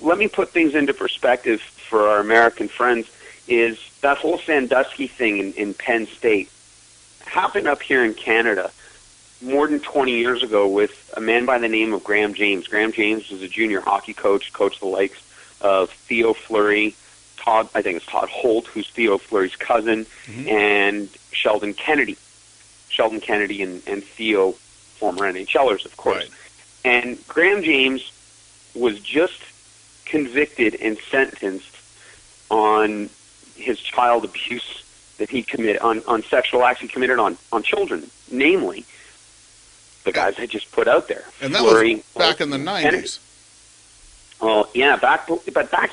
let me put things into perspective for our American friends. Is that whole Sandusky thing in Penn State happened up here in Canada more than 20 years ago with a man by the name of Graham James. Graham James was a junior hockey coach, coached the likes of Theo Fleury, I think it's Todd Holt, who's Theo Fleury's cousin, and Sheldon Kennedy. Sheldon Kennedy and Theo, former NHLers, of course. Right. And Graham James was just convicted and sentenced on his child abuse that he committed, on sexual acts he committed on children, namely the guys I just put out there. And that was back in the 90s. Well, yeah, back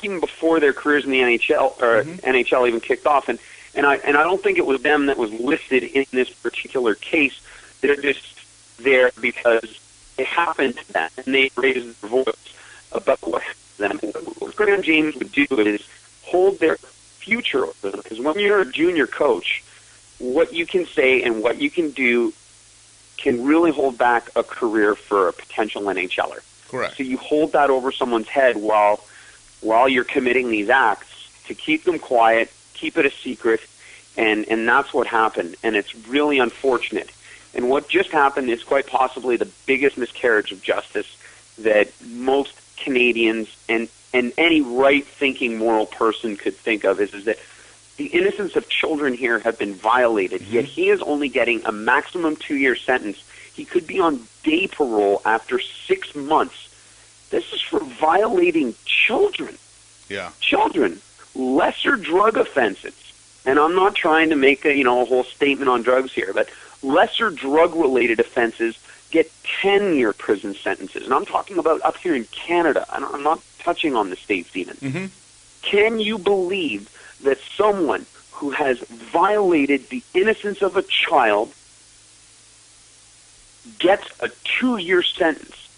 even before their careers in the NHL, or NHL even kicked off, and I don't think it was them that was listed in this particular case. They're just there because it happened to them, and they raised their voice about what happened to them. What Graham James would do is hold their future over them, because when you're a junior coach, what you can say and what you can do can really hold back a career for a potential NHLer. Correct. So you hold that over someone's head while you're committing these acts to keep them quiet, keep it a secret, and that's what happened. And it's really unfortunate. And what just happened is quite possibly the biggest miscarriage of justice that most Canadians and any right-thinking moral person could think of, is that the innocence of children here have been violated, yet he is only getting a maximum 2-year sentence. He could be on day parole after 6 months. This is for violating children. Yeah. Children. Lesser drug offenses. And I'm not trying to make a whole statement on drugs here, but lesser drug-related offenses get 10-year prison sentences. And I'm talking about up here in Canada. I'm not touching on the States even. Can you believe that someone who has violated the innocence of a child gets a 2-year sentence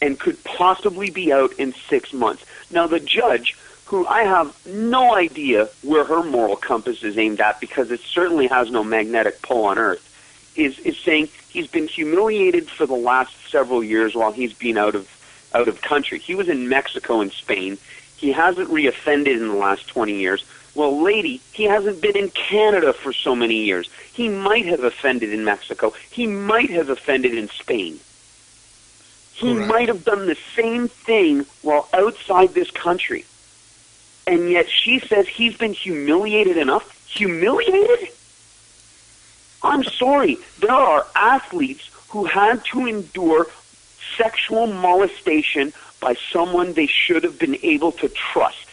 and could possibly be out in 6 months? Now, the judge, who I have no idea where her moral compass is aimed at, because it certainly has no magnetic pull on Earth, is saying he's been humiliated for the last several years while he's been out of country. He was in Mexico and Spain. He hasn't reoffended in the last 20 years. Well, lady, he hasn't been in Canada for so many years. He might have offended in Mexico. He might have offended in Spain. He might have done the same thing while outside this country. And yet she says he's been humiliated enough. Humiliated? I'm sorry. There are athletes who had to endure sexual molestation by someone they should have been able to trust.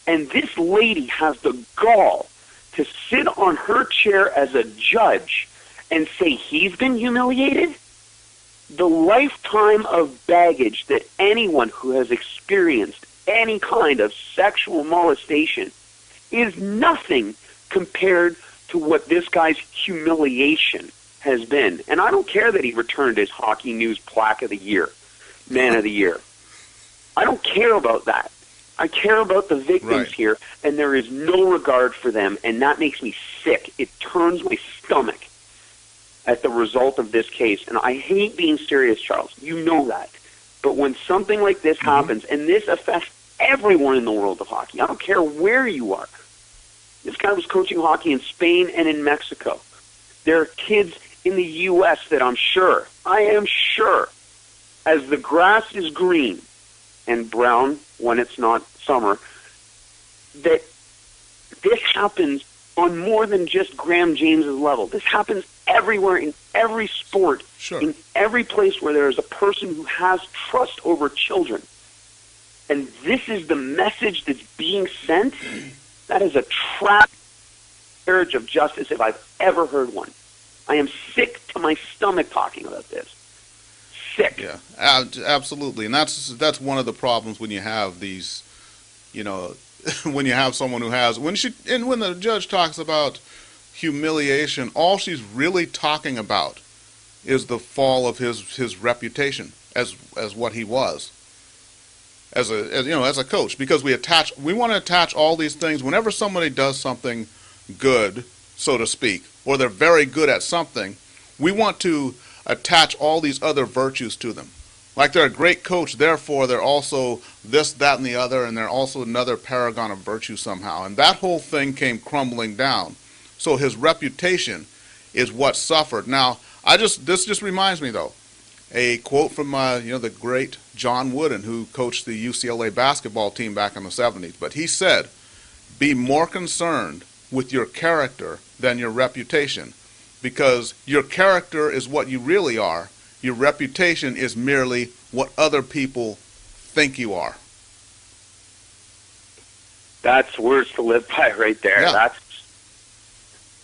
And this lady has the gall to sit on her chair as a judge and say he's been humiliated? The lifetime of baggage that anyone who has experienced any kind of sexual molestation is nothing compared to what this guy's humiliation has been. And I don't care that he returned his Hockey News Plaque of the Year, Man of the Year. I don't care about that. I care about the victims here, and there is no regard for them, and that makes me sick. It turns my stomach at the result of this case. And I hate being serious, Charles. You know that. But when something like this happens, and this affects everyone in the world of hockey, I don't care where you are. This guy was coaching hockey in Spain and in Mexico. There are kids in the U.S. that I am sure, as the grass is green and brown when it's not summer, that this happens on more than just Graham James's level. This happens everywhere, in every sport, in every place where there is a person who has trust over children. And this is the message that's being sent. That is a trap marriage of justice if I've ever heard one. I am sick to my stomach talking about this. Sick. Yeah, absolutely. And that's one of the problems when you have these, when you have someone who has, when the judge talks about humiliation, all she's really talking about is the fall of his reputation as what he was. As a coach, because we want to attach all these things whenever somebody does something good, so to speak, or they're very good at something, we want to attach all these other virtues to them. Like they're a great coach, therefore they're also this, that, and the other, and they're also another paragon of virtue somehow. And that whole thing came crumbling down. So his reputation is what suffered. Now, this just reminds me though, a quote from the great John Wooden, who coached the UCLA basketball team back in the 70s. But he said, "Be more concerned with your character than your reputation, because your character is what you really are. Your reputation is merely what other people think you are." That's words to live by right there. Yeah. That's,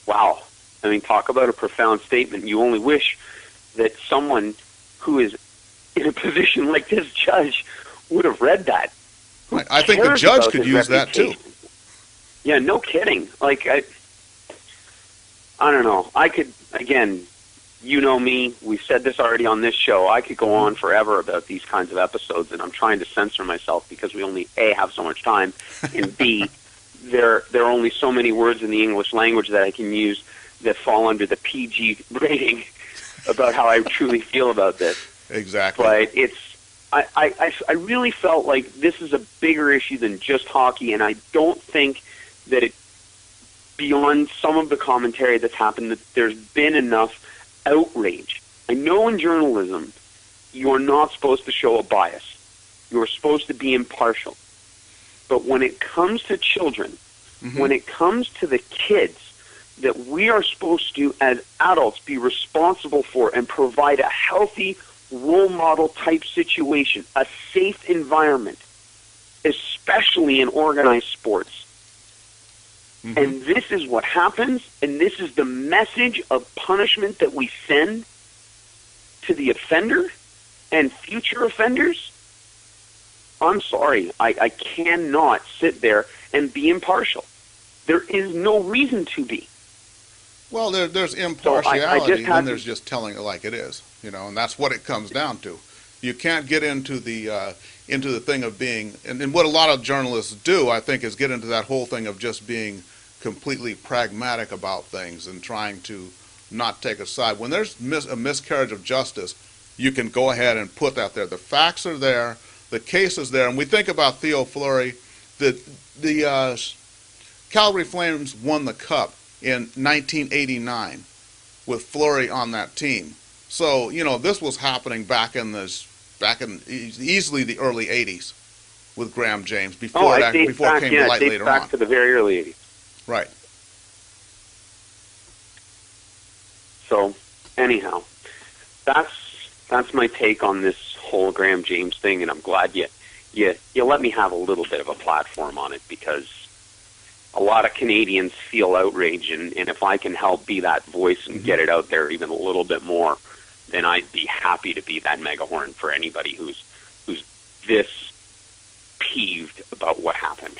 wow. I mean, talk about a profound statement. You only wish that someone who is in a position like this judge would have read that. Right. I think the judge could use that too. Yeah, no kidding. Like, I don't know. I could, again, you know me, we've said this already on this show, I could go on forever about these kinds of episodes, and I'm trying to censor myself because we only, A, have so much time, and B, there are only so many words in the English language that I can use that fall under the PG rating about how I truly feel about this. Exactly. But I really felt like this is a bigger issue than just hockey, and I don't think that it, beyond some of the commentary that's happened, that there's been enough outrage. I know in journalism you're not supposed to show a bias. You're supposed to be impartial. But when it comes to children, when it comes to the kids that we are supposed to, as adults, be responsible for and provide a healthy role model type situation, a safe environment, especially in organized sports. And this is what happens, and this is the message of punishment that we send to the offender and future offenders. I'm sorry, I cannot sit there and be impartial. There is no reason to be. Well, there's impartiality, So and there's just telling it like it is, and that's what it comes down to. You can't get into the thing of being, and what a lot of journalists do, I think, is get into that whole thing of just being completely pragmatic about things and trying to not take a side. When there's a miscarriage of justice, you can go ahead and put that there. The facts are there, the case is there, and we think about Theo Fleury. The Calgary Flames won the Cup in 1989 with Fleury on that team. So this was happening back in easily the early 80s with Graham James before it came to light later on. Back to the very early 80s. Right. So, anyhow, that's my take on this whole Graham James thing, and I'm glad you let me have a little bit of a platform on it, because a lot of Canadians feel outrage, and if I can help be that voice and get it out there even a little bit more, then I'd be happy to be that megahorn for anybody who's this peeved about what happened.